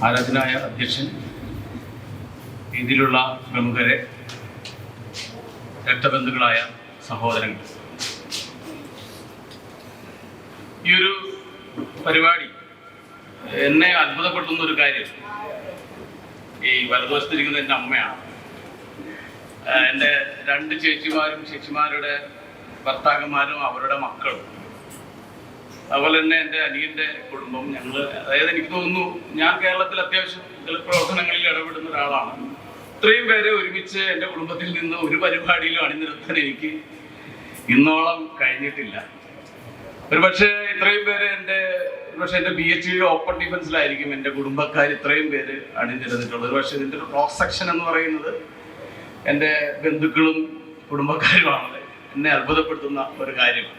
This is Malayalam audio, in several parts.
ആരാധനായ അധ്യക്ഷൻ, ഇതിലുള്ള പ്രമുഖരെ, രക്തബന്ധുക്കളായ സഹോദരങ്ങൾ, ഈ ഒരു പരിപാടി എന്നെ അത്ഭുതപ്പെടുത്തുന്ന ഒരു കാര്യം, ഈ വലതുവശത്തിരിക്കുന്ന എൻ്റെ അമ്മയാണ്. എൻ്റെ 2 ചേച്ചിമാരും ചേച്ചിമാരുടെ ഭർത്താക്കന്മാരും അവരുടെ മക്കളും, അതുപോലെ തന്നെ എൻ്റെ അനിയൻ്റെ കുടുംബം, ഞങ്ങൾ, അതായത് എനിക്ക് തോന്നുന്നു ഞാൻ കേരളത്തിൽ അത്യാവശ്യം പ്രവർത്തനങ്ങളിൽ ഇടപെടുന്ന ഒരാളാണ്. ഇത്രയും പേരെ ഒരുമിച്ച് എൻ്റെ കുടുംബത്തിൽ നിന്ന് ഒരു പരിപാടിയിലും അണിനിരത്താൻ എനിക്ക് ഇന്നോളം കഴിഞ്ഞിട്ടില്ല. ഒരുപക്ഷെ ഇത്രയും പേര് എൻ്റെ PhD ഓപ്പൺ ഡിഫൻസിലായിരിക്കും എൻ്റെ കുടുംബക്കാർ ഇത്രയും പേര് അണിനിരന്നിട്ടുള്ളത്. ഒരുപക്ഷെ ഇതിൻ്റെ ഒരു ക്രോസ് സെക്ഷൻ എന്ന് പറയുന്നത് എൻ്റെ ബന്ധുക്കളും കുടുംബക്കാരുമാണ്. എന്നെ അത്ഭുതപ്പെടുത്തുന്ന ഒരു കാര്യമാണ്.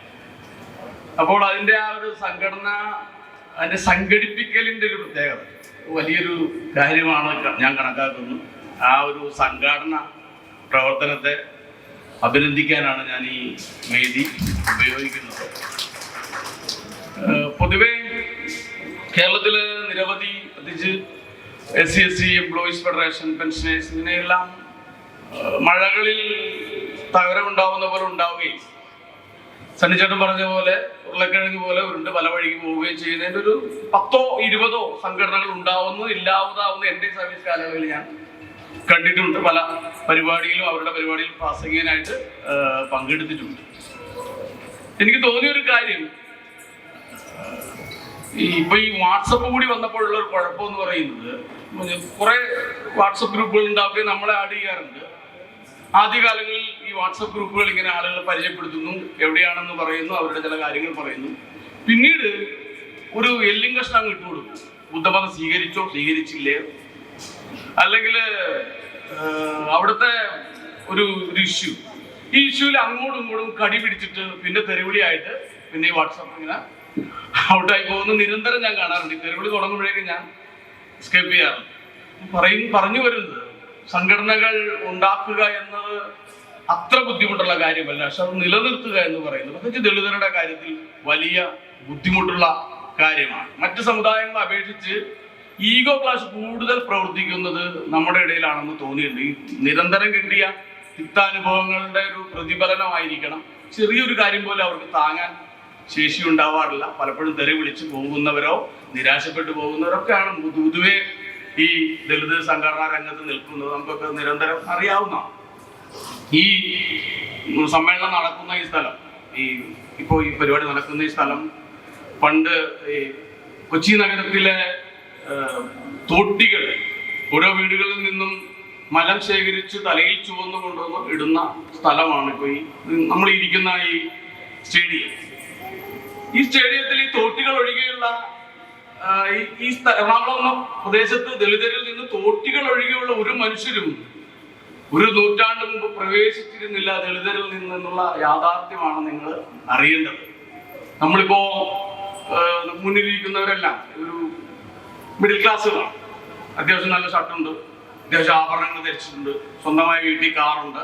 അപ്പോൾ അതിൻ്റെ ആ ഒരു സംഘടന, അതിൻ്റെ സംഘടിപ്പിക്കലിൻ്റെ ഒരു പ്രത്യേകത വലിയൊരു കാര്യമാണ് ഞാൻ കണക്കാക്കുന്നു. ആ ഒരു സംഘാടന പ്രവർത്തനത്തെ അഭിനന്ദിക്കാനാണ് ഞാൻ ഈ വേദി ഉപയോഗിക്കുന്നത്. പൊതുവെ കേരളത്തിൽ നിരവധി, പ്രത്യേകിച്ച് SC എംപ്ലോയീസ് ഫെഡറേഷൻ, പെൻഷനേഴ്സ്, ഇതിനെല്ലാം മഴകളിൽ തകരമുണ്ടാവുന്ന പോലെ ഉണ്ടാവുകയും സണ്ണിച്ചേട്ടൻ പറഞ്ഞ പോലെ ഉരുളക്കിഴങ്ങ് പോലെ ഉരുണ്ട് പല വഴിക്ക് പോവുകയും ചെയ്യുന്നതിൻ്റെ ഒരു 10ഓ 20ഓ സംഘടനകൾ ഉണ്ടാവുന്നു, ഇല്ലാതാവുന്നു എൻ്റെ സർവീസ് കാലയളവിൽ ഞാൻ കണ്ടിട്ടുണ്ട്. പല പരിപാടിയിലും അവരുടെ പരിപാടിയിൽ പ്രാസംഗികനായിട്ട് പങ്കെടുത്തിട്ടുണ്ട്. എനിക്ക് തോന്നിയൊരു കാര്യം, ഇപ്പൊ ഈ വാട്സപ്പ് കൂടി വന്നപ്പോഴുള്ള ഒരു കുഴപ്പമെന്ന് പറയുന്നത്, കുറെ വാട്സപ്പ് ഗ്രൂപ്പുകൾ ഉണ്ടാവുകയും നമ്മളെ ആഡ് ചെയ്യാറുണ്ട്. ആദ്യകാലങ്ങളിൽ ഈ വാട്സപ്പ് ഗ്രൂപ്പുകൾ ഇങ്ങനെ ആളുകളെ പരിചയപ്പെടുത്തുന്നു, എവിടെയാണെന്ന് പറയുന്നു, അവരുടെ ചില കാര്യങ്ങൾ പറയുന്നു. പിന്നീട് ഒരു എല്ലും കഷ്ണം ഇട്ടുകൊടുക്കും. ബുദ്ധമതം സ്വീകരിച്ചോ സ്വീകരിച്ചില്ലയോ, അല്ലെങ്കിൽ അവിടുത്തെ ഒരു ഇഷ്യൂ, ഈ ഇഷ്യൂവിൽ അങ്ങോട്ടും ഇങ്ങോട്ടും കടി പിടിച്ചിട്ട് പിന്നെ തെരുവിളിയായിട്ട് പിന്നെ ഈ വാട്സപ്പ് ഇങ്ങനെ ഔട്ടായി പോകുന്ന നിരന്തരം ഞാൻ കാണാറുണ്ട്. ഈ തെരുവിളി തുടങ്ങുമ്പോഴേക്കും ഞാൻ എസ്കേപ്പ് ചെയ്യാറുണ്ട്. പറഞ്ഞു വരുന്നത്, സംഘടനകൾ ഉണ്ടാക്കുക എന്നത് അത്ര ബുദ്ധിമുട്ടുള്ള കാര്യമല്ല, പക്ഷെ അത് നിലനിർത്തുക എന്ന് പറയുന്നത് പ്രത്യേകിച്ച് ദളിതരുടെ കാര്യത്തിൽ വലിയ ബുദ്ധിമുട്ടുള്ള കാര്യമാണ്. മറ്റ് സമുദായങ്ങളെ അപേക്ഷിച്ച് ഈഗോ ക്ലാഷ് കൂടുതൽ പ്രവർത്തിക്കുന്നത് നമ്മുടെ ഇടയിലാണെന്ന് തോന്നിയിട്ടുണ്ട്. ഈ നിരന്തരം കിട്ടിയ തിക്താനുഭവങ്ങളുടെ ഒരു പ്രതിഫലനമായിരിക്കണം. ചെറിയൊരു കാര്യം പോലും അവർക്ക് താങ്ങാൻ ശേഷി ഉണ്ടാവാറില്ല. പലപ്പോഴും തെറി വിളിച്ച് പോകുന്നവരോ നിരാശപ്പെട്ടു പോകുന്നവരൊക്കെയാണ് പൊതുവെ ഈ ദളിത് സംഘടനാ രംഗത്ത് നിൽക്കുന്നത്. നമുക്കൊക്കെ നിരന്തരം അറിയാവുന്നതാണ്. ഈ സമ്മേളനം നടക്കുന്ന ഈ സ്ഥലം, ഇപ്പോൾ ഈ പരിപാടി നടക്കുന്ന ഈ സ്ഥലം, പണ്ട് ഈ കൊച്ചി നഗരത്തിലെ തോട്ടികൾ ഓരോ വീടുകളിൽ നിന്നും മലം ശേഖരിച്ച് തലയിൽ ചുവന്ന് കൊണ്ടുവന്ന് ഇടുന്ന സ്ഥലമാണ് ഇപ്പോൾ ഈ നമ്മൾ ഇരിക്കുന്ന ഈ സ്റ്റേഡിയം. ഈ സ്റ്റേഡിയത്തിൽ ഈ തോട്ടികൾ ഒഴികെയുള്ള ഈ എറണാകുളം എന്ന പ്രദേശത്ത് ദളിതരിൽ നിന്ന് തോട്ടികൾ ഒഴികെയുള്ള ഒരു മനുഷ്യരും ഒരു നൂറ്റാണ്ട് മുമ്പ് പ്രവേശിച്ചിരുന്നില്ല ദളിതരിൽ നിന്നുള്ള യാഥാർത്ഥ്യമാണ് നിങ്ങൾ അറിയേണ്ടത്. നമ്മളിപ്പോ മുന്നിലിരിക്കുന്നവരെല്ലാം ഒരു മിഡിൽ ക്ലാസ്സുകളാണ്. അത്യാവശ്യം നല്ല ഷർട്ടുണ്ട്, അത്യാവശ്യം ആഭരണങ്ങൾ ധരിച്ചിട്ടുണ്ട്, സ്വന്തമായി വീട്ടിൽ കാറുണ്ട്,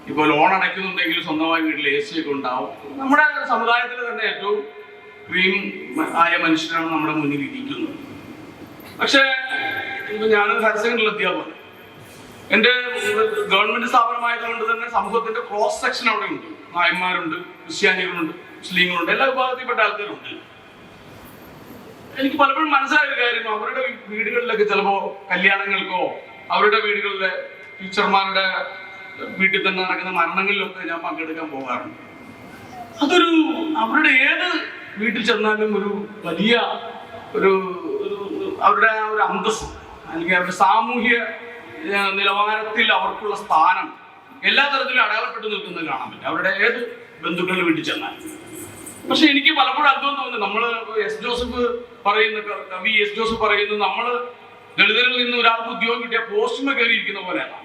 ഇപ്പോൾ ലോൺ അടയ്ക്കുന്നുണ്ടെങ്കിൽ സ്വന്തമായി വീട്ടിൽ AC ഒക്കെ ഉണ്ടാവും. നമ്മുടെ സമുദായത്തിൽ തന്നെ ഏറ്റവും ക്രീം ആയ മനുഷ്യരാണ് നമ്മുടെ മുന്നിൽ ഇരിക്കുന്നത്. പക്ഷേ ഇപ്പൊ ഞാൻ ഹയർ സെക്കൻഡറി അധ്യാപകൻ, എൻ്റെ ഗവൺമെന്റ് സ്ഥാപനമായതുകൊണ്ട് തന്നെ സമൂഹത്തിന്റെ ക്രോസ് സെക്ഷൻ അവിടെ ഉണ്ട്. നായന്മാരുണ്ട്, ക്രിസ്ത്യാനികളുണ്ട്, മുസ്ലിങ്ങളുണ്ട്, എല്ലാ വിഭാഗത്തിൽപ്പെട്ട ആൾക്കാരുണ്ട്. എനിക്ക് പലപ്പോഴും മനസ്സിലായ ഒരു കാര്യം, അവരുടെ വീടുകളിലൊക്കെ ചിലപ്പോ കല്യാണങ്ങൾക്കോ അവരുടെ വീടുകളിലെ ടീച്ചർമാരുടെ വീട്ടിൽ തന്നെ നടക്കുന്ന മരണങ്ങളിലൊക്കെ ഞാൻ പങ്കെടുക്കാൻ പോകാറുണ്ട്. അതൊരു അവരുടെ ഏത് വീട്ടിൽ ചെന്നാലും ഒരു വലിയ ഒരു അവരുടെ ആ ഒരു അന്തസ്സ്, അല്ലെങ്കിൽ അവരുടെ സാമൂഹ്യ നിലവാരത്തിൽ അവർക്കുള്ള സ്ഥാനം എല്ലാ തരത്തിലും അടയാളപ്പെട്ട് നിൽക്കുന്നത് കാണാൻ പറ്റും, അവരുടെ ഏത് ബന്ധുക്കളുടെ വീട്ടിൽ ചെന്നാൽ. പക്ഷെ എനിക്ക് പലപ്പോഴും അത്ഭുതം തോന്നുന്നു, നമ്മള് കവി എസ് ജോസഫ് പറയുന്നത്, നമ്മള് ദളിതരിൽ നിന്ന് ഒരാൾക്ക് ഉദ്യോഗം കിട്ടിയ പോസ്റ്റുമേ കയറിയിരിക്കുന്ന പോലെയാണ്.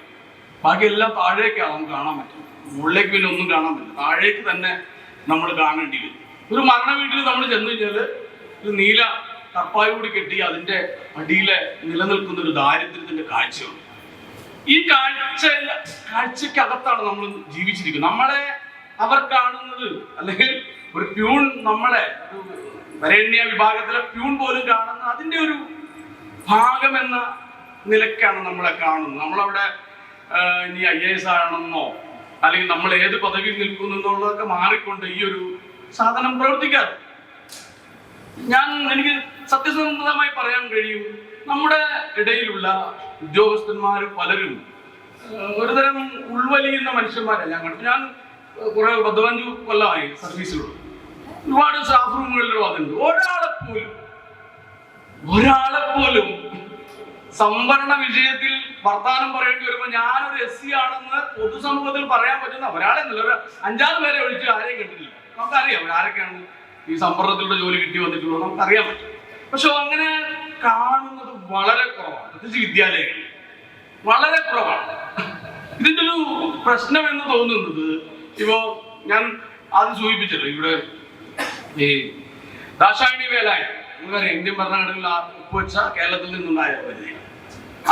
ബാക്കി എല്ലാം താഴേക്കാണ് നമുക്ക് കാണാൻ പറ്റും. മുകളിലേക്ക് പിന്നെ ഒന്നും കാണാൻ പറ്റില്ല, താഴേക്ക് തന്നെ നമ്മൾ കാണേണ്ടി വരും. ഒരു മരണ വീട്ടിൽ നമ്മൾ ചെന്ന് കഴിഞ്ഞാല് ഒരു നീല ടപ്പായി കൂടി കെട്ടി അതിന്റെ അടിയിലെ നിലനിൽക്കുന്ന ഒരു ദാരിദ്ര്യത്തിന്റെ കാഴ്ചയുണ്ട്. ഈ കാഴ്ചക്കകത്താണ് നമ്മൾ ജീവിച്ചിരിക്കുന്നത്. നമ്മളെ അവർ കാണുന്നത്, അല്ലെങ്കിൽ ഒരു പ്യൂൺ, നമ്മളെ വരേണ്യ വിഭാഗത്തിലെ പ്യൂൺ പോലും കാണുന്ന അതിന്റെ ഒരു ഭാഗം എന്ന നിലയ്ക്കാണ് നമ്മളെ കാണുന്നത്. നമ്മളവിടെ ഇനി IAS ആണെന്നോ അല്ലെങ്കിൽ നമ്മൾ ഏത് പദവിയിൽ നിൽക്കുന്നു എന്നുള്ളതൊക്കെ മാറിക്കൊണ്ട് ഈ ഒരു സാധനം പ്രവർത്തിക്കാറ്. എനിക്ക് സത്യസന്ധമായി പറയാൻ കഴിയും, നമ്മുടെ ഇടയിലുള്ള ഉദ്യോഗസ്ഥന്മാർ പലരും ഒരുതരം ഉൾവലിയുന്ന മനുഷ്യന്മാരല്ല. ഞാൻ കുറെ 15 കൊല്ലമായി സർവീസിലുണ്ട്. ഒരുപാട് സ്റ്റാഫ് റൂമുകളിൽ വന്നിട്ടുണ്ട്. ഒരാളെ പോലും സംവരണ വിഷയത്തിൽ വർത്താനം പറയേണ്ടി വരുമ്പോൾ ഞാനൊരു SC ആണെന്ന് പൊതുസമൂഹത്തിൽ പറയാൻ പറ്റുന്ന ഒരാളെന്നല്ല, ഒരു 5-6 പേരെ ഒഴിച്ച് ആരെയും കണ്ടിട്ടില്ല. നമുക്കറിയാം ആരൊക്കെയാണ് ഈ സംവരണത്തിലൂടെ ജോലി കിട്ടി വന്നിട്ടുള്ളത്, നമുക്കറിയാൻ പറ്റും. പക്ഷെ അങ്ങനെ കാണുന്നത് വളരെ കുറവാണ്, പ്രത്യേകിച്ച് വിദ്യാലയങ്ങളിൽ വളരെ കുറവാണ്. ഇതിൻ്റെ ഒരു പ്രശ്നം എന്ന് തോന്നുന്നത്, ഇപ്പോ ഞാൻ ആദ്യം സൂചിപ്പിച്ചല്ലോ, ഇവിടെ ഈ ദാക്ഷായണി വേലായുധൻ നമുക്കറിയാം, ഇന്ത്യൻ ഭരണഘടനയിൽ ഒപ്പുവെച്ച കേരളത്തിൽ നിന്നുണ്ടായ പദ്ധതി.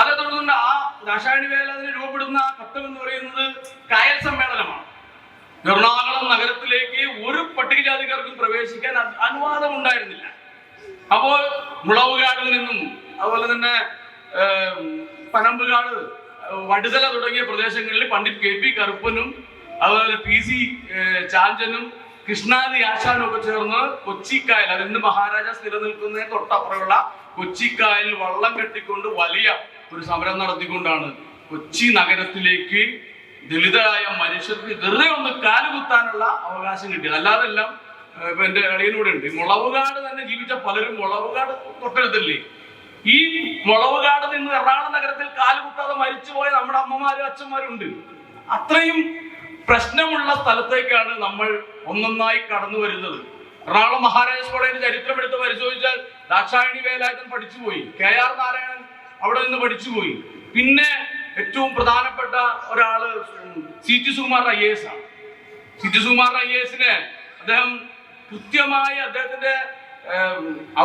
അതേ തുടർന്ന് ആ ദാക്ഷായണി വേലായുധനെ രൂപപ്പെടുന്ന ആ ഘട്ടം എന്ന് പറയുന്നത് കായൽ സമ്മേളനമാണ്. എറണാകുളം നഗരത്തിലേക്ക് ഒരു പട്ടികജാതിക്കാർക്കും പ്രവേശിക്കാൻ അനുവാദം ഉണ്ടായിരുന്നില്ല. അപ്പോൾ മുളവുകാടിൽ നിന്നും അതുപോലെ തന്നെ പനമ്പുകാട്, വടുതല തുടങ്ങിയ പ്രദേശങ്ങളിൽ പണ്ഡിറ്റ് KP കറുപ്പനും അതുപോലെ PC ചാഞ്ചനും കൃഷ്ണാദി ആശാനും ഒക്കെ ചേർന്ന് കൊച്ചിക്കായൽ, അത് ഇന്ന് മഹാരാജാസ് നിലനിൽക്കുന്നതിന് തൊട്ടപ്പുറമുള്ള കൊച്ചിക്കായൽ വള്ളം കെട്ടിക്കൊണ്ട് വലിയ ഒരു സമരം നടത്തിക്കൊണ്ടാണ് കൊച്ചി നഗരത്തിലേക്ക് ദളിതരായ മനുഷ്യർക്ക് വെറുതെ ഒന്ന് കാലുകുത്താനുള്ള അവകാശം കിട്ടിയത്. അല്ലാതെ എല്ലാം ഇപ്പൊ എന്റെ അളിയനൂടെ ഉണ്ട്. മുളവുകാട് തന്നെ ജീവിച്ച പലരും മുളവുകാട് തൊട്ടടുത്തല്ലേ. ഈ മുളവുകാട് നിന്ന് എറണാകുളം നഗരത്തിൽ കാലുകുത്താതെ മരിച്ചുപോയ നമ്മുടെ അമ്മമാരും അച്ഛന്മാരും ഉണ്ട്. അത്രയും പ്രശ്നമുള്ള സ്ഥലത്തേക്കാണ് നമ്മൾ ഒന്നൊന്നായി കടന്നു വരുന്നത്. എറണാകുളം മഹാരാജാസ് കോളേജിന്റെ ചരിത്രം എടുത്ത് പരിശോധിച്ചാൽ ദാക്ഷായണി വേലായുധൻ പഠിച്ചുപോയി, KR നാരായണൻ അവിടെ നിന്ന് പഠിച്ചുപോയി. പിന്നെ ഏറ്റവും പ്രധാനപ്പെട്ട ഒരാള് CT സുകുമാർ IAS ആണ്. CT സുകുമാർ IASനെ അദ്ദേഹം കൃത്യമായി അദ്ദേഹത്തിന്റെ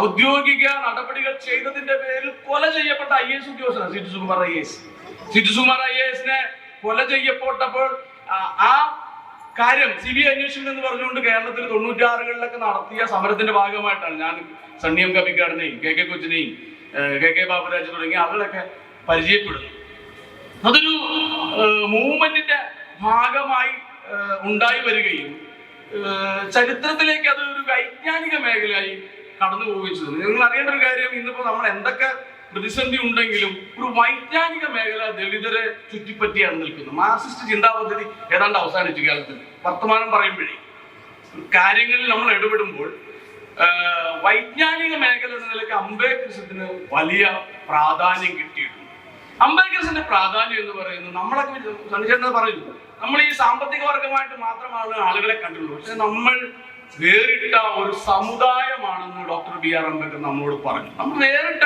ഔദ്യോഗിക നടപടികൾ ചെയ്തതിന്റെ പേരിൽ കൊല ചെയ്യപ്പെട്ട IAS ഉദ്യോഗസ്ഥനാണ് CT Sukumar IAS. CT Sukumar IASനെ കൊല ചെയ്യപ്പെട്ടപ്പോൾ ആ കാര്യം CBI അന്വേഷണം എന്ന് പറഞ്ഞുകൊണ്ട് കേരളത്തിൽ 96-കളിലൊക്കെ നടത്തിയ സമരത്തിന്റെ ഭാഗമായിട്ടാണ് ഞാൻ സണ്ണിയം കവിക്കാടിനെയും KK കൊച്ചിനെയും KK ബാബുരാജ് തുടങ്ങിയ ആളുകളൊക്കെ പരിചയപ്പെടുന്നു. അതൊരു മൂവ്മെന്റിന്റെ ഭാഗമായി ഉണ്ടായി വരികയും ചരിത്രത്തിലേക്ക് അത് ഒരു വൈജ്ഞാനിക മേഖലയായി കടന്നു പോവുകയും ചെയ്തു. നിങ്ങൾ അറിയേണ്ട ഒരു കാര്യം, ഇന്നിപ്പോ നമ്മൾ എന്തൊക്കെ പ്രതിസന്ധി ഉണ്ടെങ്കിലും ഒരു വൈജ്ഞാനിക മേഖല ദളിതരെ ചുറ്റിപ്പറ്റിയാണ് നിൽക്കുന്നത്. മാർക്സിസ്റ്റ് ചിന്താ പദ്ധതി ഏതാണ്ട് അവസാനിച്ചു കേരളത്തിൽ. വർത്തമാനം പറയുമ്പോഴേ കാര്യങ്ങളിൽ നമ്മൾ ഇടപെടുമ്പോൾ വൈജ്ഞാനിക മേഖല എന്ന നിലയ്ക്ക് അംബേദ്കറിസത്തിന് വലിയ പ്രാധാന്യം കിട്ടിയിട്ടുണ്ട്. അംബേദ്കറിന്റെ പ്രാധാന്യം എന്ന് പറയുന്നത് നമ്മളൊക്കെ സണ്ണിച്ചേട്ടൻ പറയുന്നു, നമ്മൾ ഈ സാമ്പത്തിക വർഗമായിട്ട് മാത്രമാണ് ആളുകളെ കണ്ടുള്ളൂ. പക്ഷെ നമ്മൾ വേറിട്ട ഒരു സമുദായമാണെന്ന് ഡോക്ടർ BR അംബേദ്കർ നമ്മളോട് പറഞ്ഞു. നമ്മൾ വേറിട്ട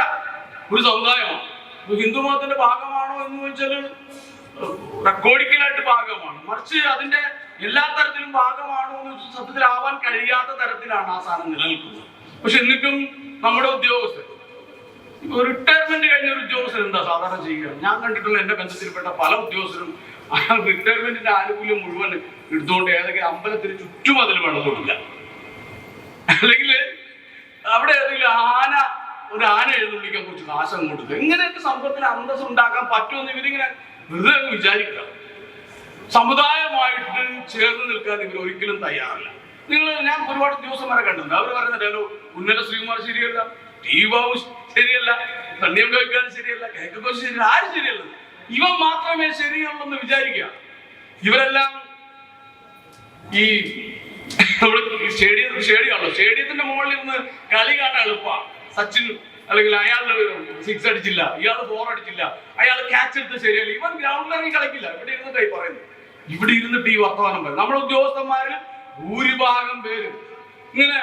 ഒരു സമുദായമാണ്. ഹിന്ദു മതത്തിന്റെ ഭാഗമാണോ എന്ന് ചോദിച്ചാൽ റെക്കോർഡിക്കലായിട്ട് ഭാഗമാണ്, മറിച്ച് അതിന്റെ എല്ലാ തരത്തിലും ഭാഗമാണോ എന്ന് ചോദിച്ചാൽ സത്യത്തിലാവാൻ കഴിയാത്ത തരത്തിലാണ് ആ സാധനം നിലനിൽക്കുന്നത്. പക്ഷെ എന്നിട്ടും നമ്മുടെ ഉദ്യോഗസ്ഥർ, റിട്ടയർമെന്റ് കഴിഞ്ഞ ഒരു ഉദ്യോഗസ്ഥർ എന്താ സാധാരണ ചെയ്യുക? ഞാൻ കണ്ടിട്ടുള്ള എന്റെ ബന്ധത്തിൽപ്പെട്ട പല ഉദ്യോഗസ്ഥരും റിട്ടയർമെന്റിന്റെ ആനുകൂല്യം മുഴുവൻ എടുത്തുകൊണ്ട് ഏതൊക്കെ അമ്പലത്തിന് ചുറ്റും അതിൽ വെള്ളം കൊടുക്കുക, അല്ലെങ്കിൽ അവിടെ ഏതെങ്കിലും ഒരു ആന എഴുന്നള്ളിക്കാൻ കുറച്ച് നാശം കൊടുക്കുക. ഇങ്ങനെയൊക്കെ സമൂഹത്തിന് അന്തസ് ഉണ്ടാക്കാൻ പറ്റുമെന്ന് ഇവരിങ്ങനെ വെറുതെ വിചാരിക്കുക. സമുദായമായിട്ട് ചേർന്ന് നിൽക്കാൻ ഇവർ ഒരിക്കലും തയ്യാറല്ല. ഞാൻ ഒരുപാട് ഉദ്യോഗസ്ഥന്മാരെ കണ്ടിട്ടുണ്ട്. അവർ പറയുന്നുണ്ടല്ലോ, ഉന്നത ശ്രീകുമാർ ശരിയല്ല, ടി ബാബു ശരിയല്ല, സണ്ണിയം കവിക്കാൻ ശരിയല്ല, KK കൊച്ചി ശരിയല്ല, ആരും ശരിയല്ല, ഇവ മാത്രമേ ശരിയുള്ളൂ എന്ന് വിചാരിക്കുക. ഇവരെല്ലാം ഈ സ്റ്റേഡിയമാണല്ലോ, സ്റ്റേഡിയത്തിന്റെ മുകളിൽ നിന്ന് കളി കാണാൻ എളുപ്പമാണ്. സച്ചിൻ അല്ലെങ്കിൽ അയാളുടെ 6 അടിച്ചില്ല, ഇയാൾ 4 അടിച്ചില്ല, അയാൾ ക്യാച്ച് എടുത്ത് ശരിയല്ല, ഇവൻ ഗ്രൗണ്ടിലിറങ്ങി കളിക്കില്ല. ഇവിടെ ഇരുന്നിട്ടായി പറയുന്നത്, ഇവിടെ ഇരുന്നിട്ട് ഈ വർത്തമാനം പറയും. നമ്മുടെ ഉദ്യോഗസ്ഥന്മാരിൽ ഭൂരിഭാഗം പേര് ഇങ്ങനെ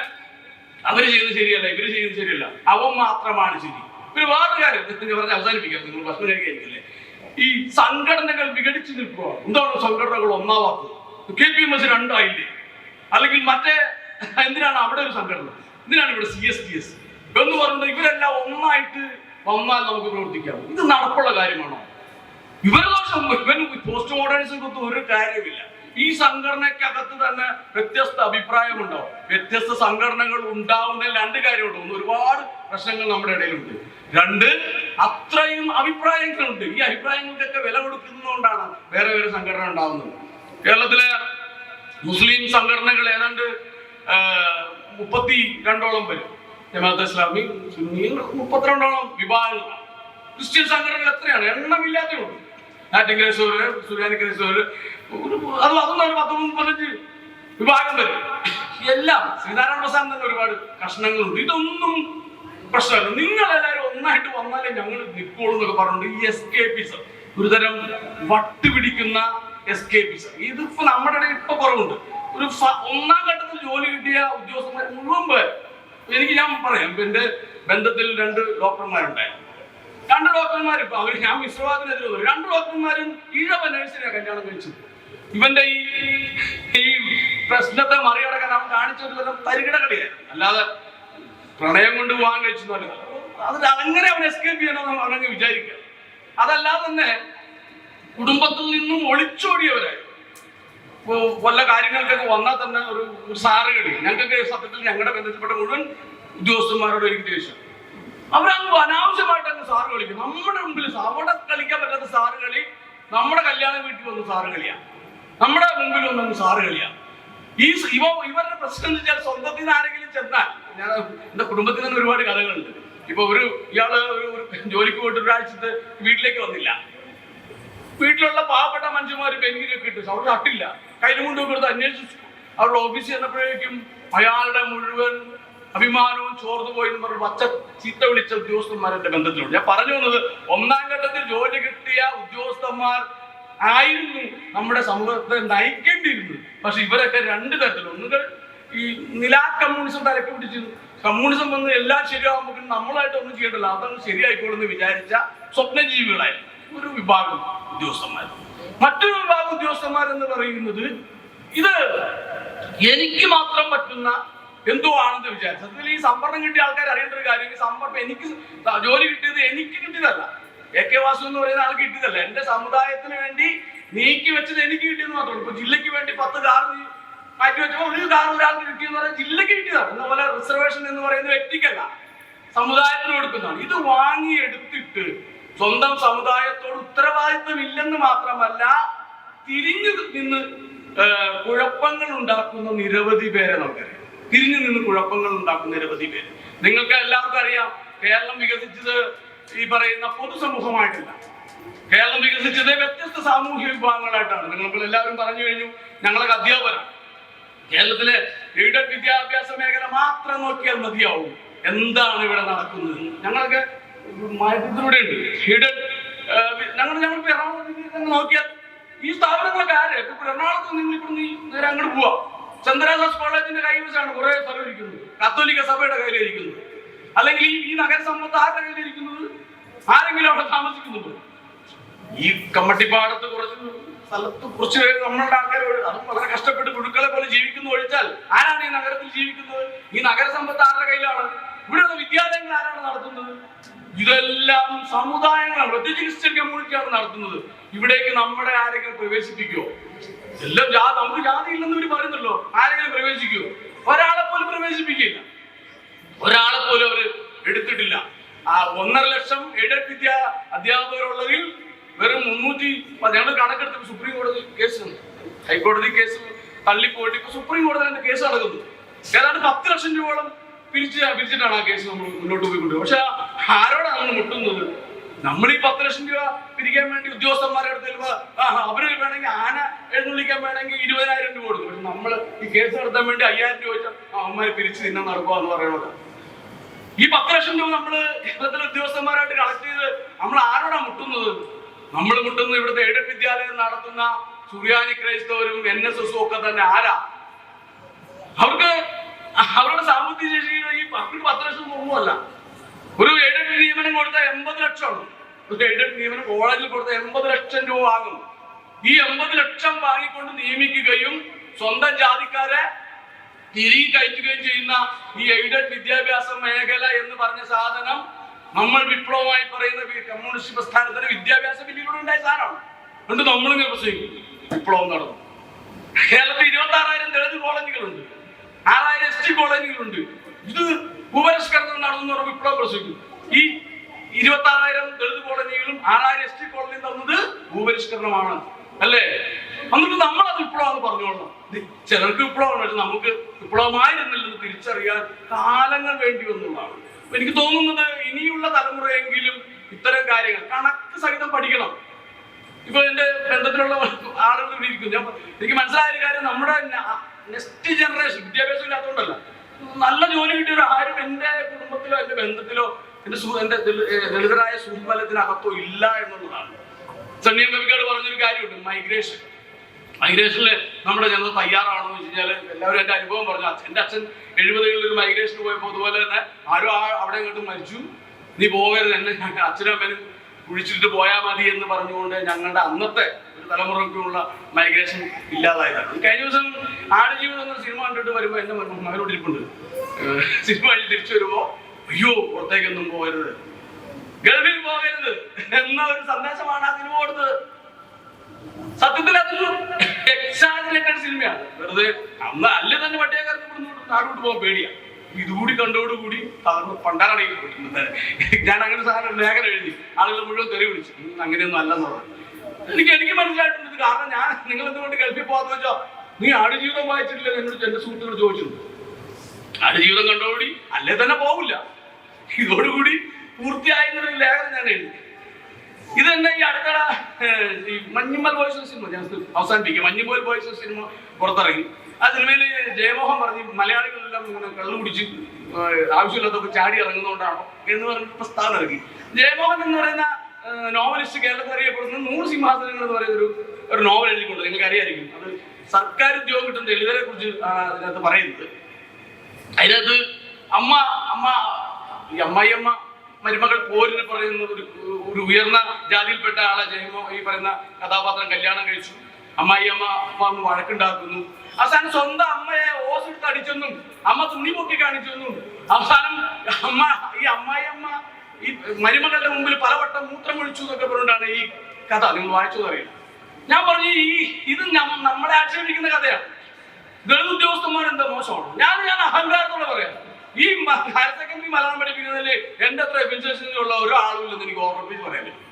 അവര് ചെയ്യുന്നത് ശരിയല്ല, ഇവര് ചെയ്യുന്നത് ശരിയല്ല, അവൻ മാത്രമാണ് ശരി. പിന്നെ വേറൊരു കാര്യം പറഞ്ഞ് അവസാനിപ്പിക്കാം, നിങ്ങൾ ഭക്ഷണം കഴിക്കായിരിക്കില്ലേ, ഈ സംഘടനകൾ വിഘടിച്ചു നിൽക്കുക. എന്താണ് സംഘടനകൾ ഒന്നാവാത്തത്? KPMS 2 ആയില്ലേ? അല്ലെങ്കിൽ മറ്റേ എന്തിനാണ് അവിടെ ഒരു സംഘടന? എന്തിനാണ് ഇവിടെ CSTS എന്ന് പറയുന്നത്? ഇവരെല്ലാം ഒന്നായിട്ട് വന്നാൽ നമുക്ക് പ്രവർത്തിക്കാം. ഇത് നടപ്പുള്ള കാര്യമാണോ? ഇവരുടെ ദോഷം, ഇവൻ പോസ്റ്റ് മോഡേണിസം കൊണ്ടും ഒരു കാര്യമില്ല. ഈ സംഘടനയ്ക്കകത്ത് തന്നെ വ്യത്യസ്ത അഭിപ്രായമുണ്ടാവും. വ്യത്യസ്ത സംഘടനകൾ ഉണ്ടാവുന്നതിൽ 2 കാര്യമുണ്ട്. ഒന്ന്, ഒരുപാട് പ്രശ്നങ്ങൾ നമ്മുടെ ഇടയിലുണ്ട്. 2, അത്രയും അഭിപ്രായങ്ങളുണ്ട്. ഈ അഭിപ്രായങ്ങൾക്കൊക്കെ വില കൊടുക്കുന്നതുകൊണ്ടാണ് വേറെ വേറെ സംഘടന ഉണ്ടാവുന്നത്. കേരളത്തിലെ മുസ്ലിം സംഘടനകൾ ഏതാണ്ട് 32ഓളം വരും. ജമാഅത്തെ ഇസ്ലാമി, സുന്നി 32ഓളം വിഭാഗങ്ങളാണ്. ക്രിസ്ത്യൻ സംഘടനകൾ എത്രയാണ്? എണ്ണമില്ലാത്തതുണ്ട്. ആറ്റിങ്കരേശ്വര്, സുറിയാനിക്കരേശ്വര്, അതൊന്നും ഒരു 10-35 വിഭാഗം വരും. എല്ലാം ശ്രീനാരായണ പ്രസാദ് തന്നെ ഒരുപാട് കഷ്ണങ്ങളുണ്ട്. ഇതൊന്നും പ്രശ്നമല്ല. നിങ്ങൾ എല്ലാവരും ഒന്നായിട്ട് വന്നാലേ ഞങ്ങൾ നിൽക്കുള്ളൂ എന്നൊക്കെ പറഞ്ഞിട്ട് ഈ എസ്കേപ്പിസം, ഒരുതരം വട്ടുപിടിക്കുന്ന എസ്കേപ്പിസം, ഇതിപ്പോ നമ്മുടെ ഇടയിൽ ഇപ്പൊ കുറവുണ്ട്. ഒരു 1ാം ഘട്ടത്തിൽ ജോലി കിട്ടിയ ഉദ്യോഗസ്ഥന്മാർ മുഴുവൻ പേർ, ഞാൻ പറയാം, എന്റെ ബന്ധത്തിൽ 2 ഡോക്ടർമാരുണ്ടായിരുന്നു. 2 ഡോക്ടർമാർ ഇപ്പൊ അവർ, ഞാൻ മിശ്രവാദിനെതിരെ 2 ഡോക്ടർമാരും ഈഴവ നഴ്സിനെ കല്യാണം കഴിച്ചത്. ഇവന്റെ ഈ പ്രശ്നത്തെ മറികടക്കാൻ അവൻ കാണിച്ചൊരു തരികിട കളിയായിരുന്നു, അല്ലാതെ പ്രണയം കൊണ്ട് വിവാഹം കഴിച്ചു. അത് അങ്ങനെ അവൻ എസ്കേപ്പ് ചെയ്യണമെന്ന് അവനങ്ങ് വിചാരിക്കുക. അതല്ലാതെ തന്നെ കുടുംബത്തിൽ നിന്നും ഒളിച്ചോടിയവരായി വല്ല കാര്യങ്ങൾക്കൊക്കെ വന്നാൽ തന്നെ ഒരു സാറ് കളി. ഞങ്ങൾക്ക് സത്യത്തിൽ ഞങ്ങളുടെ ബന്ധത്തിൽപ്പെട്ട മുഴുവൻ ഉദ്യോഗസ്ഥന്മാരോട് എനിക്ക് ദേഷ്യം. അവരങ്ങ് അനാവശ്യമായിട്ട് അങ്ങ് സാറ് കളിക്കും. നമ്മുടെ മുമ്പിൽ അവിടെ കളിക്കാൻ പറ്റാത്ത സാറ് കളി നമ്മുടെ കല്യാണ വീട്ടിൽ വന്ന് സാറ് കളിയാണ്, നമ്മുടെ മുമ്പിൽ വന്ന് സാറ് കളിയാണ്. ഇവരുടെ പ്രശ്നം എന്ന് വെച്ചാൽ സ്വന്തത്തിൽ നിന്ന് ആരെങ്കിലും ചെന്നാൽ, ഞാൻ എന്റെ കുടുംബത്തിൽ നിന്ന് ഒരുപാട് കഥകളുണ്ട്. ഇപ്പൊ ഇയാള് ഒരു ജോലിക്ക് പോയിട്ട് ഒരാഴ്ചത്തെ വീട്ടിലേക്ക് വന്നില്ല. വീട്ടിലുള്ള പാവപ്പെട്ട മനുഷ്യന്മാർ പെൻകിനൊക്കെ ഇട്ട് അവിടെ തട്ടില്ല, കയ്യിൽ കൊണ്ടുപോയി കൊടുത്ത് അന്വേഷിച്ചു. അവരുടെ ഓഫീസിൽ ചെന്നപ്പോഴേക്കും അയാളുടെ മുഴുവൻ അഭിമാനവും ചോർന്നു പോയി എന്ന് പറഞ്ഞ് പച്ച ചീത്ത വിളിച്ച ഉദ്യോഗസ്ഥന്മാരുടെ ബന്ധത്തിലുണ്ട്. ഞാൻ പറഞ്ഞു വന്നത്, 1ാം ഘട്ടത്തിൽ ജോലി കിട്ടിയ ഉദ്യോഗസ്ഥന്മാർ ആയിരുന്നു നമ്മുടെ സമൂഹത്തെ നയിക്കേണ്ടിയിരുന്നത്. പക്ഷെ ഇവരൊക്കെ 2 തരത്തിലും, ഒന്നുകൾ ഈ നിലാ കമ്മ്യൂണിസം തലക്ക് പിടിച്ചു, കമ്മ്യൂണിസം വന്ന് എല്ലാം ശരിയാകുമ്പോൾ നമ്മളായിട്ട് ഒന്നും ചെയ്യണ്ടല്ലോ, അതൊന്നും ശരിയായിക്കോളെന്ന് വിചാരിച്ച സ്വപ്നജീവികളായിരുന്നു ഒരു വിഭാഗം ഉദ്യോഗസ്ഥന്മാർ. മറ്റൊരു വിഭാഗം ഉദ്യോഗസ്ഥന്മാർ എന്ന് പറയുന്നത് ഇത് എനിക്ക് മാത്രം പറ്റുന്ന എന്തോ ആണെന്ന് വിചാരിച്ചു. സത്യത്തിൽ ഈ സംവരണം കിട്ടിയ ആൾക്കാർ അറിയേണ്ട ഒരു കാര്യം, സംവരണം എനിക്ക് ജോലി കിട്ടിയത് എനിക്ക് കിട്ടിയതല്ല, AK വാസു എന്ന് പറയുന്ന ആൾക്ക് കിട്ടിയതല്ല, എന്റെ സമുദായത്തിന് വേണ്ടി നീക്കി വെച്ചത് എനിക്ക് കിട്ടിയെന്ന് മാത്രമേ. ഇപ്പൊ ജില്ലയ്ക്ക് വേണ്ടി 10 കാർ മാറ്റി വെച്ചപ്പോൾ ഒരു കാർ ഒരാൾക്ക് കിട്ടിയെന്ന് പറഞ്ഞാൽ ജില്ലയ്ക്ക് കിട്ടിയതാണ്. എന്നപോലെ റിസർവേഷൻ എന്ന് പറയുന്ന വ്യക്തിക്കല്ല, സമുദായത്തിന് കൊടുക്കുന്നതാണ്. ഇത് വാങ്ങിയെടുത്തിട്ട് സ്വന്തം സമുദായത്തോട് ഉത്തരവാദിത്വം ഇല്ലെന്ന് മാത്രമല്ല, തിരിഞ്ഞു നിന്ന് കുഴപ്പങ്ങൾ ഉണ്ടാക്കുന്ന നിരവധി പേരെ നമുക്കറിയാം. തിരിഞ്ഞു നിന്ന് കുഴപ്പങ്ങൾ ഉണ്ടാക്കുന്ന നിരവധി പേര്. നിങ്ങൾക്ക് എല്ലാവർക്കും അറിയാം, കേരളം വികസിച്ചത് ഈ പറയുന്ന പൊതുസമൂഹമായിട്ടില്ല. കേരളം വികസിച്ചത് വ്യത്യസ്ത സാമൂഹ്യ വിഭാഗങ്ങളായിട്ടാണ്. നിങ്ങൾക്ക് എല്ലാവരും പറഞ്ഞു കഴിഞ്ഞു, ഞങ്ങളൊക്കെ അധ്യാപകരാണ്. കേരളത്തിലെ എയ്ഡഡ് വിദ്യാഭ്യാസ മേഖല മാത്രം നോക്കിയാൽ മതിയാവും എന്താണ് ഇവിടെ നടക്കുന്നത്. ഞങ്ങളൊക്കെ മാറ്റത്തിലൂടെ ഉണ്ട്. എയ്ഡഡ് ഞങ്ങൾ എറണാകുളത്ത് നോക്കിയാൽ ഈ സ്ഥാപനങ്ങളൊക്കെ ആരെ ഇപ്പൊ എറണാകുളത്ത് നിങ്ങൾ ഇവിടുന്ന് നേരെ അങ്ങോട്ട് പോവാം. ചന്ദ്രദാസ് കോളേജിന്റെ കൈവശമാണ് കുറെ സ്ഥലം ഇരിക്കുന്നത്, കത്തോലിക്ക സഭയുടെ കയ്യിലിരിക്കുന്നത്. അല്ലെങ്കിൽ ഈ നഗരസമ്പത്ത് ആരുടെ കയ്യിലിരിക്കുന്നത്? ആരെങ്കിലും അവിടെ താമസിക്കുന്നുണ്ടോ? ഈ കമ്മട്ടിപ്പാടത്ത് കുറച്ച് നമ്മളുടെ ആൾക്കാരോട്, അതും വളരെ കഷ്ടപ്പെട്ട് പുഴുക്കളെ പോലെ ജീവിക്കുന്നു ഒഴിച്ചാൽ ആരാണ് ഈ നഗരത്തിൽ ജീവിക്കുന്നത്? ഈ നഗരസമ്പത്ത് ആരുടെ കയ്യിലാണ്? ഇവിടെയുള്ള വിദ്യാലയങ്ങൾ ആരാണ് നടത്തുന്നത്? ഇതെല്ലാം സമുദായങ്ങളാണ്, പ്രത്യേകിച്ച് ക്രിസ്ത്യൻ കമ്മ്യൂണിറ്റിയാണ് നടത്തുന്നത്. ഇവിടേക്ക് നമ്മുടെ ആരെങ്കിലും പ്രവേശിപ്പിക്കുമോ? എല്ലാം നമുക്ക് ജാതി ഇല്ലെന്ന് ഇവർ പറയുന്നല്ലോ. ആരെങ്കിലും പ്രവേശിക്കുമോ? ഒരാളെ പോലും പ്രവേശിപ്പിക്കില്ല, ഒരാളെ പോലും അവര് എടുത്തിട്ടില്ല. 1.5 ലക്ഷം എയ്ഡഡ് അധ്യാപകരുള്ളതിൽ വെറും 300, ഞങ്ങൾ കണക്കെടുത്ത് സുപ്രീം കോടതി കേസ്, ഹൈക്കോടതി കേസ് തള്ളിപ്പോയിട്ട് ഇപ്പൊ സുപ്രീം കോടതി കേസ് നടക്കുന്നു. ഏതാണ്ട് 10 ലക്ഷം രൂപയോളം പിരിച്ചിട്ടാണ് ആ കേസ് നമ്മൾ മുന്നോട്ട് പോയിക്കൊണ്ടിരിക്കുന്നത്. പക്ഷെ ആരോടാണ് നമ്മൾ മുട്ടുന്നത്? നമ്മൾ ഈ 10 ലക്ഷം രൂപ പിരിക്കാൻ വേണ്ടി ഉദ്യോഗസ്ഥന്മാരെ അടുത്ത് അവര് വേണമെങ്കിൽ ആന എഴുന്നള്ളിക്കാൻ വേണമെങ്കിൽ 20,000 രൂപ കൊടുക്കും. പക്ഷെ നമ്മൾ ഈ കേസ് നടത്താൻ വേണ്ടി 5,000 രൂപ വെച്ചാൽ അവന്മാരെ പിരിച്ച് തിന്നാൻ നടക്കുക എന്ന് പറയുന്നത്. ഈ 10 ലക്ഷം രൂപ നമ്മള് കേരളത്തിലെ ഉദ്യോഗസ്ഥന്മാരായിട്ട് കളക്ട് ചെയ്ത് നമ്മൾ ആരോടാ മുട്ടുന്നത്? നമ്മൾ മുട്ടുന്നത് ഇവിടുത്തെ എയ്ഡഡ് വിദ്യാലയം നടത്തുന്ന സുറിയാനി ക്രൈസ്തവരും NSSഉം ഒക്കെ തന്നെ. ആരാ? അവർക്ക് അവരുടെ സാമ്പത്തിക ശേഷി ഈ 10 ലക്ഷം ഒന്നുമല്ല. ഒരു എയ്ഡഡ് നിയമനം കൊടുത്ത 80 ലക്ഷമാണ്. ഒരു എയ്ഡഡ് നിയമനം കോളേജിൽ കൊടുത്ത 80 ലക്ഷം രൂപ വാങ്ങും. ഈ 80 ലക്ഷം വാങ്ങിക്കൊണ്ട് നിയമിക്കുകയും സ്വന്തം ജാതിക്കാരെ തിരികെ കയറ്റുകയും ചെയ്യുന്ന ഈ എയ്ഡഡ് വിദ്യാഭ്യാസ മേഖല എന്ന് പറഞ്ഞ സാധനം നമ്മൾ വിപ്ലവമായി പറയുന്ന കമ്മ്യൂണിസ്റ്റ് പ്രസ്ഥാനത്തിന് വിദ്യാഭ്യാസ ബില്ലിലൂടെ ഉണ്ടായ സാധനമാണ്. അതുകൊണ്ട് നമ്മളിങ്ങനെ പ്രസംഗിക്കും വിപ്ലവം നടന്നു. കേരളത്തിൽ 26,000 ദളിത് കോളേജുകളുണ്ട്, 6,000 ST കോളേജുകളുണ്ട്. ഇത് ഭൂപരിഷ്കരണം നടന്നു വിപ്ലവം പ്രസംഗിക്കും. 26,000 ദളിത് കോളനികളും 6,000 ST കോളനിയും തന്നത് ഭൂപരിഷ്കരണമാണ് അല്ലേ? എന്നിട്ട് നമ്മളത് വിപ്ലവമാണ് പറഞ്ഞോളണം. ചിലർക്ക് വിപ്ലവമാണ്, പക്ഷെ നമുക്ക് വിപ്ലവമായിരുന്നില്ലെന്ന് തിരിച്ചറിയാൻ കാലങ്ങൾ വേണ്ടി വന്നതാണ്. എനിക്ക് തോന്നുന്നത് ഇനിയുള്ള തലമുറയെങ്കിലും ഇത്തരം കാര്യങ്ങൾ കണക്ക് സഹിതം പഠിക്കണം. ഇപ്പൊ എന്റെ ബന്ധത്തിലുള്ള ആളുകൾ ഇവിടെ ഇരിക്കും. എനിക്ക് മനസ്സിലായ കാര്യം, നമ്മുടെ നെക്സ്റ്റ് ജനറേഷൻ വിദ്യാഭ്യാസം ഇല്ലാത്തതുകൊണ്ടല്ല, നല്ല ജോലി കിട്ടിയ ആരും എന്റെ കുടുംബത്തിലോ എന്റെ ബന്ധത്തിലോ എന്റെ ദളിതരായ സുഹൃത്തുബലത്തിനകത്തോ ഇല്ല എന്നുള്ളതാണ്. സണ്ണിയൻ കവിക്കാട് പറഞ്ഞൊരു കാര്യമുണ്ട്, മൈഗ്രേഷനിൽ നമ്മുടെ ജനത തയ്യാറാണോ എന്ന് വെച്ച് കഴിഞ്ഞാൽ എല്ലാവരും എന്റെ അനുഭവം പറഞ്ഞു. എന്റെ അച്ഛൻ 70കളിൽ ഒരു മൈഗ്രേഷന് പോയപ്പോൾ അതുപോലെ തന്നെ ആരും അവിടെ ഇങ്ങോട്ട് മരിച്ചു, നീ പോകരുത്, എന്നെ അച്ഛനും അമ്മനും കുഴിച്ചിട്ട് പോയാൽ മതി എന്ന് പറഞ്ഞുകൊണ്ട് ഞങ്ങളുടെ അന്നത്തെ ഒരു തലമുറയ്ക്കുള്ള മൈഗ്രേഷൻ ഇല്ലാതായതാണ്. കഴിഞ്ഞ ദിവസം ആടുജീവിതം എന്ന സിനിമ കണ്ടിട്ട് വരുമ്പോൾ എന്റെ മകനോട് ഇരിപ്പുണ്ട്. സിനിമ കഴിഞ്ഞ് തിരിച്ചു വരുമ്പോ അയ്യോ പുറത്തേക്കൊന്നും പോകരുത്, ഗൾഫിൽ പോകരുത് എന്ന ഒരു സന്ദേശമാണ് ആ സിനിമ കൊടുത്തത്. സത്യത്തിൽ അതൊരു എക്സാജറേറ്റഡ് സിനിമയാണ്. വെറുതെ അന്ന് അല്ലെ തന്നെ വട്ടിയക്കാർക്ക് നാടോട്ട് പോകാൻ പേടിയാ. ഇതുകൂടി കണ്ടോടുകൂടി പണ്ടാറാണ് പോയിട്ടുണ്ട്. ഞാൻ അങ്ങനെ സാധനം ലേഖനം എഴുതി, ആളുകൾ മുഴുവൻ തെറി വിളിച്ചു. അങ്ങനെയൊന്നും അല്ലെന്ന് പറഞ്ഞു. എനിക്ക് മനസ്സിലായിട്ടുണ്ട്. കാരണം ഞാൻ നിങ്ങൾ എന്തുകൊണ്ട് ഗൾഫിൽ പോകാന്ന് വെച്ചോ, നീ ആടുജീവിതം വായിച്ചിട്ടില്ല എന്നോട് എന്റെ സുഹൃത്തുക്കൾ ചോദിച്ചിട്ടുണ്ട്. ആടുജീവിതം കണ്ടോടുകൂടി അല്ലേ തന്നെ പോകില്ല. ഇതോടുകൂടി പൂർത്തിയായിരുന്നൊരു ലേഖനം ഞാൻ എഴുതി. ഇത് തന്നെ ഈ അടുത്തിടെ ഈ മഞ്ഞുമ്മൽ ബോയ്സ് സിനിമ ഞാൻ അവസാനിപ്പിക്കും. മഞ്ഞുമ്മൽ ബോയ്സ് സിനിമ പുറത്തിറങ്ങി. ആ സിനിമയിൽ ജയമോഹൻ പറഞ്ഞ് മലയാളികളെല്ലാം ഇങ്ങനെ കള്ളു കുടിച്ച് ആവശ്യമില്ലാത്തൊക്കെ ചാടി ഇറങ്ങുന്നതുകൊണ്ടാണോ എന്ന് പറഞ്ഞ പ്രസ്താവന ഇറങ്ങി. ജയമോഹൻ എന്ന് പറയുന്ന നോവലിസ്റ്റ് കേരളത്തിൽ അറിയപ്പെടുന്ന 100 സിംഹാസനങ്ങൾ എന്ന് പറയുന്ന ഒരു നോവൽ എഴുതിക്കൊണ്ട് നിങ്ങൾക്ക് അറിയായിരിക്കും. അത് സർക്കാർ ഉദ്യോഗം കിട്ടുന്ന ദളിതരെ കുറിച്ച് അതിനകത്ത് പറയുന്നത്. അതിനകത്ത് ഈ അമ്മായിയമ്മ മരുമകൾ പോരിന് പറയുന്ന ഒരു ഉയർന്ന ജാതിയിൽപ്പെട്ട ആളെ ഈ പറയുന്ന കഥാപാത്രം കല്യാണം കഴിച്ചു. അമ്മായിയമ്മ വന്ന് വഴക്കുണ്ടാക്കുന്നു. അവസാനം സ്വന്തം അമ്മയെ ഓസെടുത്ത് അടിച്ചെന്നും അമ്മ തുണി പൊക്കി കാണിച്ചെന്നും അവസാനം ഈ അമ്മായിയമ്മ ഈ മരുമകളുടെ മുമ്പിൽ പലവട്ടം മൂത്രമൊഴിച്ചു എന്നൊക്കെ പറഞ്ഞുകൊണ്ടാണ് ഈ കഥ. നിങ്ങൾ വായിച്ചത് അറിയില്ല. ഞാൻ പറഞ്ഞു ഇത് നമ്മളെ ആക്ഷേപിക്കുന്ന കഥയാണ്. ദളിത് ഉദ്യോഗസ്ഥന്മാരെന്താ മോശമാണോ? ഞാൻ അഹങ്കാരത്തോടെ പറയാം, ഈ ഹയർ സെക്കൻഡറി മലയാളം പഠിപ്പിക്കുന്നതിൽ എന്റെ അത്ര എഫിഷ്യൻസിയുള്ള ഒരാളും ഇല്ലെന്ന് എനിക്ക് ഓർമ്മിച്ച് പറയാൻ പറ്റും.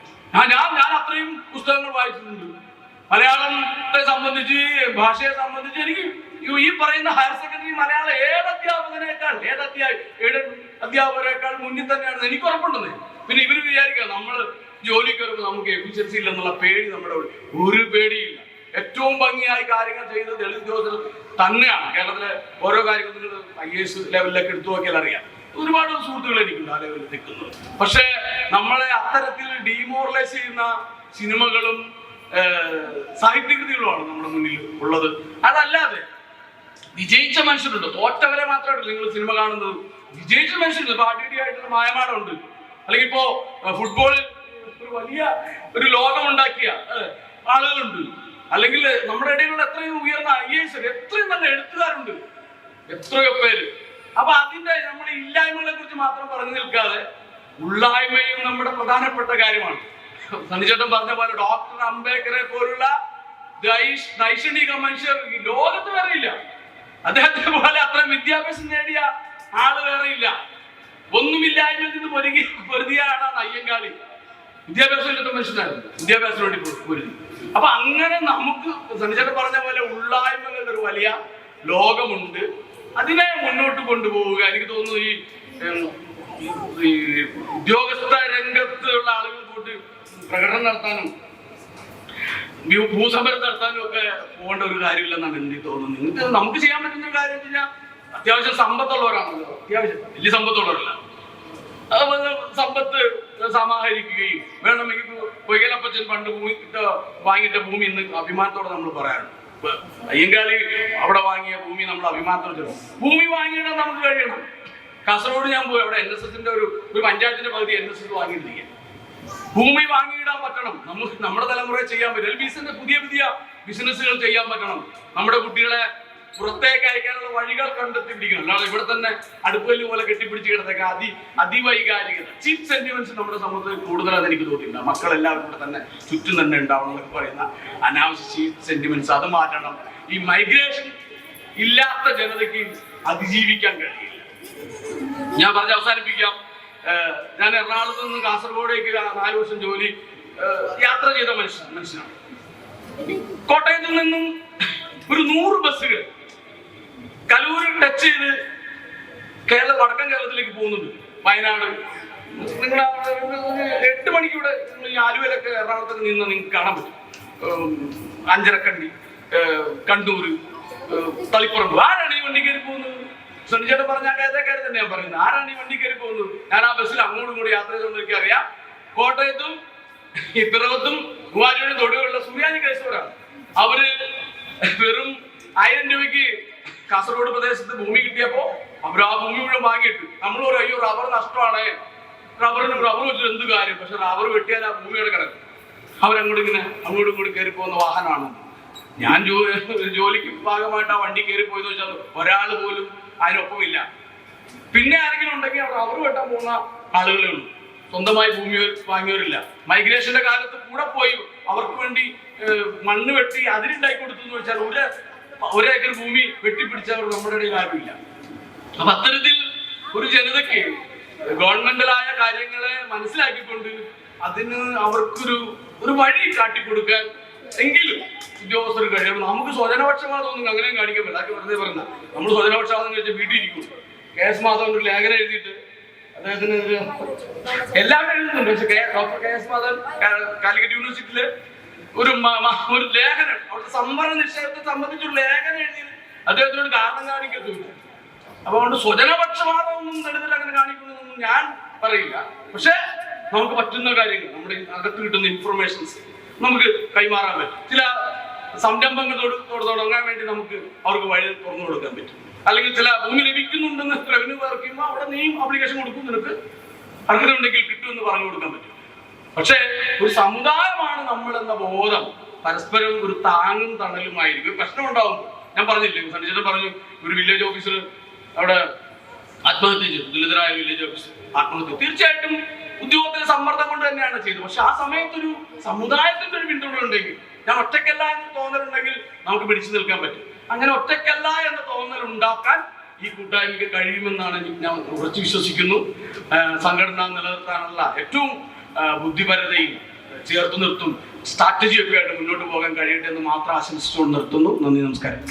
ഞാൻ അത്രയും പുസ്തകങ്ങൾ വായിച്ചിട്ടുണ്ട്. മലയാളത്തെ സംബന്ധിച്ച്, ഭാഷയെ സംബന്ധിച്ച് എനിക്ക് ഈ പറയുന്ന ഹയർ സെക്കൻഡറി മലയാളം ഏത് അധ്യാപകരെക്കാൾ മുന്നിൽ തന്നെയാണെന്ന് എനിക്ക് ഉറപ്പുണ്ടെന്ന്. പിന്നെ ഇവര് വിചാരിക്കുക നമ്മൾ ജോലിക്ക് വരുമ്പോൾ നമുക്ക് എഫിഷ്യൻസി ഇല്ലെന്നുള്ള പേടി നമ്മുടെ ഒരു പേടിയില്ല. ഏറ്റവും ഭംഗിയായി കാര്യങ്ങൾ ചെയ്ത് ദളിത് ഉദ്യോഗസ്ഥർ തന്നെയാണ്. കേരളത്തിലെ ഓരോ കാര്യങ്ങളും നിങ്ങൾ IAS ലെവലിലേക്ക് എടുത്തു നോക്കിയാൽ അറിയാം. ഒരുപാട് സുഹൃത്തുക്കൾ എനിക്കുണ്ട് ആ ലെവലിൽ നിൽക്കുന്നത്. പക്ഷെ നമ്മളെ അത്തരത്തിൽ ഡീമോറലൈസ് ചെയ്യുന്ന സിനിമകളും സാഹിത്യകൃതികളുമാണ് നമ്മുടെ മുന്നിൽ ഉള്ളത്. അതല്ലാതെ വിജയിച്ച മനുഷ്യരുണ്ട്, തോറ്റവരെ മാത്രമായിട്ടല്ല നിങ്ങൾ സിനിമ കാണുന്നത്. വിജയിച്ച മനുഷ്യരുണ്ട്. ഇപ്പൊ ആയിട്ടുള്ള മായമാടമുണ്ട്, അല്ലെങ്കിൽ ഇപ്പോ ഫുട്ബോളിൽ ഒരു വലിയ ഒരു ലോകമുണ്ടാക്കിയ ആളുകളുണ്ട്, അല്ലെങ്കിൽ നമ്മുടെ ഇടയിലുള്ള എത്രയും ഉയർന്ന IAS, എത്രയും നല്ല എഴുത്തുകാരുണ്ട്, എത്രയോ പേര്. അപ്പൊ അതിന്റെ നമ്മുടെ ഇല്ലായ്മകളെ കുറിച്ച് മാത്രം പറഞ്ഞു നിൽക്കാതെ ഉള്ളായ്മയും നമ്മുടെ പ്രധാനപ്പെട്ട കാര്യമാണ്. സണ്ണിച്ചേട്ടൻ പറഞ്ഞ പോലെ ഡോക്ടർ അംബേദ്കറെ പോലുള്ള ദൈക്ഷണിക മനുഷ്യർ ഈ ലോകത്ത് വേറെ ഇല്ല. അദ്ദേഹത്തെ പോലെ അത്രയും വിദ്യാഭ്യാസം നേടിയ ആള് വേറെ ഇല്ല. ഒന്നുമില്ലായ്മയിൽ നിന്ന് പൊരുതിയ ആളാണ് അയ്യങ്കാളി. വിദ്യാഭ്യാസം ഇല്ലാത്ത മനുഷ്യനായിരുന്നു, വിദ്യാഭ്യാസത്തിന് വേണ്ടി പൊരുതി. അപ്പൊ അങ്ങനെ നമുക്ക് സണ്ണിച്ചേട്ടൻ പറഞ്ഞ പോലെ ഉള്ളായ്മകളുടെ ഒരു വലിയ ലോകമുണ്ട്. അതിനെ മുന്നോട്ട് കൊണ്ടുപോവുക. എനിക്ക് തോന്നുന്നു ഈ ഉദ്യോഗസ്ഥ രംഗത്തുള്ള ആളുകൾ കൂട്ടി പ്രകടനം നടത്താനും ഭൂസമരം നടത്താനും ഒക്കെ പോകേണ്ട ഒരു കാര്യമില്ലെന്നാണ് എനിക്ക് തോന്നുന്നത്. നമുക്ക് ചെയ്യാൻ പറ്റുന്ന ഒരു കാര്യം വെച്ചാൽ അത്യാവശ്യം സമ്പത്തുള്ളവരാണല്ലോ, അത്യാവശ്യം വലിയ സമ്പത്തുള്ളവരല്ല, സമ്പത്ത് സമാഹരിക്കുകയും വേണമെങ്കിൽ പൊയ്കലപ്പച്ചൻ പണ്ട് വാങ്ങിയിട്ട ഭൂമി ഇന്ന് അഭിമാനത്തോടെ നമ്മൾ പറയാറുണ്ട്. അയ്യങ്കാളി അവിടെ വാങ്ങിയ ഭൂമി നമ്മൾ അഭിമാനത്തോടെ ചെല്ലും. ഭൂമി വാങ്ങിയിടാൻ നമുക്ക് കഴിയണം. കാസർഗോഡ് ഞാൻ പോയി, അവിടെ NSSന്റെ ഒരു പഞ്ചായത്തിന്റെ പകുതി NSS വാങ്ങിയിട്ടിരിക്കുക. ഭൂമി വാങ്ങിയിടാൻ പറ്റണം. നമ്മുടെ തലമുറയെ ചെയ്യാൻ പറ്റും. പുതിയ ബിസിനസ്സുകൾ ചെയ്യാൻ പറ്റണം. നമ്മുടെ കുട്ടികളെ പുറത്തേക്ക് അയക്കാനുള്ള വഴികൾ കണ്ടെത്തി പിടിക്കണം. അല്ലാതെ ഇവിടെ തന്നെ അടുപ്പല് പോലെ കെട്ടിപ്പിടിച്ച് കിടന്നൊക്കെ അതിവൈകാരികത, ചീപ്പ് സെന്റിമെന്റ്സ് നമ്മുടെ സമൂഹത്തിൽ കൂടുതലാണെന്ന് എനിക്ക് തോന്നിയിട്ടുണ്ട്. മക്കളെല്ലാവരും ഇവിടെ തന്നെ ചുറ്റും തന്നെ ഉണ്ടാവണം എന്നൊക്കെ പറയുന്ന അനാവശ്യ ചീപ്പ് സെന്റിമെന്റ്സ് അത് മാറ്റണം. ഈ മൈഗ്രേഷൻ ഇല്ലാത്ത ജനതയ്ക്ക് അതിജീവിക്കാൻ കഴിയില്ല. ഞാൻ പറഞ്ഞ് അവസാനിപ്പിക്കാം. ഞാൻ എറണാകുളത്ത് നിന്ന് കാസർഗോഡേക്ക് 4 വർഷം ജോലി യാത്ര ചെയ്ത മനുഷ്യനാണ്. കോട്ടയത്തിൽ നിന്നും ഒരു 100 ബസ്സുകൾ കലൂരിൽ ടച്ച് ചെയ്ത് വടക്കൻ കേരളത്തിലേക്ക് പോകുന്നുണ്ട്. വയനാട് നിങ്ങൾ 8 മണിക്ക് ഇവിടെ ഈ ആലുവയിലൊക്കെ എറണാകുളത്തൊക്കെ നിന്ന് നിങ്ങൾക്ക് കാണാൻ പറ്റും. അഞ്ചരക്കണ്ടി, കണ്ണൂര്, തളിപ്പുറമ്പ്. ആരാണ് ഈ വണ്ടി കയറി പോകുന്നത്? സണ്ണിച്ചേട്ടൻ പറഞ്ഞ കാര്യക്കാർ തന്നെ ഞാൻ പറയുന്നത്. ആരാണ് ഈ വണ്ടി കയറി പോകുന്നത്? ഞാൻ ആ ബസ്സിൽ അങ്ങോട്ടും ഇങ്ങോട്ടും യാത്ര ചെയ്തുകൊണ്ട് എനിക്ക് അറിയാം. കോട്ടയത്തും ഈ പിറവത്തും മൂവാറ്റുപുഴയും തൊടുകയുള്ള സൂര്യാനി കേസവരാണ്. അവര് വെറും 1000 രൂപയ്ക്ക് കാസർഗോഡ് പ്രദേശത്ത് ഭൂമി കിട്ടിയപ്പോ അവർ ആ ഭൂമി മുഴുവൻ വാങ്ങിയിട്ട് നമ്മൾ ഒരു അയ്യോ റബ്ബർ നഷ്ടമാണ്, റബ്ബർ വെച്ചിട്ട് എന്ത് കാര്യം, പക്ഷെ റബ്ബർ വെട്ടിയാൽ ആ ഭൂമിയുടെ കിടക്കും. അങ്ങോട്ടും ഇങ്ങോട്ടും കയറി പോകുന്ന വാഹനമാണ്. ഞാൻ ജോലിക്ക് ഭാഗമായിട്ട് ആ വണ്ടി കയറി പോയെന്ന് വെച്ചാൽ ഒരാൾ പോലും അതിനൊപ്പമില്ല. പിന്നെ ആരെങ്കിലും ഉണ്ടെങ്കിൽ അവർ റബ്ബർ വെട്ടാൻ പോകുന്ന ആളുകളേ ഉള്ളൂ. സ്വന്തമായി ഭൂമി വാങ്ങിയവരില്ല. മൈഗ്രേഷന്റെ കാലത്ത് കൂടെ പോയി അവർക്ക് വേണ്ടി മണ്ണ് വെട്ടി അതിലുണ്ടാക്കി കൊടുത്തു എന്ന് വെച്ചാൽ ഒരു ഏക്കർ ഭൂമി വെട്ടിപ്പിടിച്ചവർ നമ്മുടെ ഇടയിൽ ആരുമില്ല. അപ്പൊ അത്തരത്തിൽ ഒരു ജനതയ്ക്ക് ഗവൺമെന്റലായ കാര്യങ്ങളെ മനസ്സിലാക്കിക്കൊണ്ട് അതിന് അവർക്കൊരു വഴി കാട്ടിക്കൊടുക്കാൻ എങ്കിലും ഉദ്യോഗസ്ഥർ കഴിയണം. നമുക്ക് സ്വജനപക്ഷപാതം ഒന്നും അങ്ങനെയും കാണിക്കാൻ പറ്റില്ല. അതൊക്കെ വെറുതെ പറഞ്ഞ നമ്മൾ സ്വജനപക്ഷപാതം കഴിച്ചാൽ വീട്ടിൽ ഇരിക്കും. KS മാധവൻ ഒരു ലേഖനം എഴുതിയിട്ട് അദ്ദേഹത്തിന് എല്ലാവരും എഴുതുന്നുണ്ട്. പക്ഷെ ഡോക്ടർ KS മാധവൻ കാലിക്കറ്റ് യൂണിവേഴ്സിറ്റിയില് ഒരു ലേഖനം, അവിടുത്തെ സംവരണ നിഷേധത്തെ സംബന്ധിച്ചൊരു ലേഖനം എഴുതി അദ്ദേഹത്തിനോട് കാരണം കാണിക്കത്തു. അപ്പൊ അതുകൊണ്ട് സ്വജനപക്ഷപാതമൊന്നും ദളിതർ അങ്ങനെ കാണിക്കണമെന്നൊന്നും ഞാൻ പറയില്ല. പക്ഷെ നമുക്ക് പറ്റുന്ന കാര്യങ്ങൾ, നമ്മുടെ അകത്ത് കിട്ടുന്ന ഇൻഫർമേഷൻസ് നമുക്ക് കൈമാറാൻ പറ്റും. ചില സംരംഭങ്ങൾ തുടങ്ങാൻ വേണ്ടി നമുക്ക് അവർക്ക് വഴി തുറന്നു കൊടുക്കാൻ പറ്റും. അല്ലെങ്കിൽ ചില ഭൂമി ലഭിക്കുന്നുണ്ടെന്ന് റവന്യൂ പറയുമ്പോൾ അവിടെ നീയും ആപ്ലിക്കേഷൻ കൊടുക്കും, നിനക്ക് അർഹതയുണ്ടെങ്കിൽ കിട്ടുമെന്ന് പറഞ്ഞു കൊടുക്കാൻ പറ്റും. പക്ഷേ ഒരു സമുദായമാണ് നമ്മളെന്ന ബോധം പരസ്പരം ഒരു താങ്ങും തണലുമായിരിക്കും. പ്രശ്നം ഉണ്ടാവും. ഞാൻ പറഞ്ഞില്ലേ, സണ്ണിച്ചേട്ടൻ പറഞ്ഞു ഒരു വില്ലേജ് ഓഫീസർ അവിടെ ആത്മഹത്യ ചെയ്തു. ദളിതരായ വില്ലേജ് ഓഫീസർ ആത്മഹത്യ. തീർച്ചയായിട്ടും ഉദ്യോഗത്തിന്റെ സമ്മർദ്ദം കൊണ്ട് തന്നെയാണ് ചെയ്തത്. പക്ഷെ ആ സമയത്തൊരു സമുദായത്തിന്റെ ഒരു പിന്തുണ ഉണ്ടെങ്കിൽ, ഞാൻ ഒറ്റയ്ക്കല്ല എന്ന് തോന്നലുണ്ടെങ്കിൽ നമുക്ക് പിടിച്ചു നിൽക്കാൻ പറ്റും. അങ്ങനെ ഒറ്റയ്ക്കല്ല എന്ന തോന്നൽ ഉണ്ടാക്കാൻ ഈ കൂട്ടായ്മയ്ക്ക് കഴിയുമെന്നാണ് ഞാൻ ഉറച്ചു വിശ്വസിക്കുന്നു. സംഘടന നിലനിർത്താനുള്ള ഏറ്റവും ബുദ്ധിപരതയും ചേർത്ത് നിർത്തും സ്ട്രാറ്റജിയൊക്കെ ആയിട്ട് മുന്നോട്ട് പോകാൻ കഴിയട്ടെ എന്ന് മാത്രം ആശംസിച്ചുകൊണ്ട് നിർത്തുന്നു. നന്ദി, നമസ്കാരം.